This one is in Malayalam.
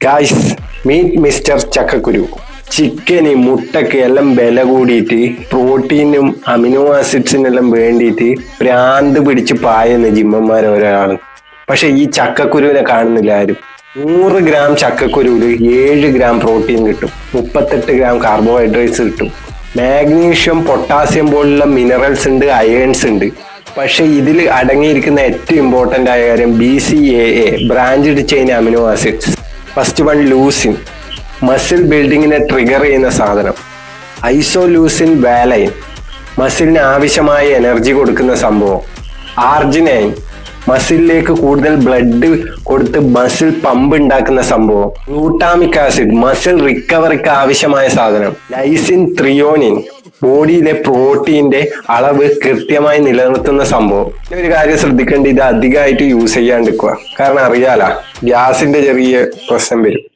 ഗായ്സ്, മീറ്റ് മിസ്റ്റർ ചക്കക്കുരു. ചിക്കന് മുട്ടക്ക് എല്ലാം വില കൂടിയിട്ട് പ്രോട്ടീനും അമിനോ ആസിഡ്സിനെല്ലാം വേണ്ടിയിട്ട് ഭ്രാന്ത് പിടിച്ച് പായുന്ന ജിമ്മന്മാർ ഒരാളാണ്. പക്ഷെ ഈ ചക്കക്കുരുവിനെ കാണുന്നില്ല ആരും. 100 ഗ്രാം ചക്കക്കുരുവിൽ 7 ഗ്രാം പ്രോട്ടീൻ കിട്ടും, 38 ഗ്രാം കാർബോഹൈഡ്രേറ്റ്സ് കിട്ടും, മാഗ്നീഷ്യം പൊട്ടാസ്യം പോലുള്ള മിനറൽസ് ഉണ്ട്, അയേൺസ് ഉണ്ട്. പക്ഷെ ഇതിൽ അടങ്ങിയിരിക്കുന്ന ഏറ്റവും ഇമ്പോർട്ടൻ്റ് ആയ കാര്യം BCAA, branched chain amino acids. First one leucine, muscle ബിൽഡിങ്ങിനെ ട്രിഗർ ചെയ്യുന്ന സാധനം. ഐസോലൂസിൻ വാലൈൻ, മസിലിന് ആവശ്യമായ എനർജി കൊടുക്കുന്ന സംഭവം. ആർജിനൈൻ, മസിലിലേക്ക് കൂടുതൽ ബ്ലഡ് കൊടുത്ത് മസിൽ പമ്പ് ഉണ്ടാക്കുന്ന സംഭവം. ഗ്ലൂട്ടാമിക് ആസിഡ്, മസിൽ റിക്കവറിക്ക് ആവശ്യമായ സാധനം. ലൈസിൻ ത്രിയോനിൻ, ബോഡിയിലെ പ്രോട്ടീന്റെ അളവ് കൃത്യമായി നിലനിർത്തുന്ന സംഭവം. ഒരു കാര്യം ശ്രദ്ധിക്കേണ്ടത്, ഇത് അധികമായിട്ട് യൂസ് ചെയ്യാണ്ടിരിക്കുക. കാരണം അറിയാല, ഗ്യാസിന്റെ ചെറിയ പ്രശ്നം വരും.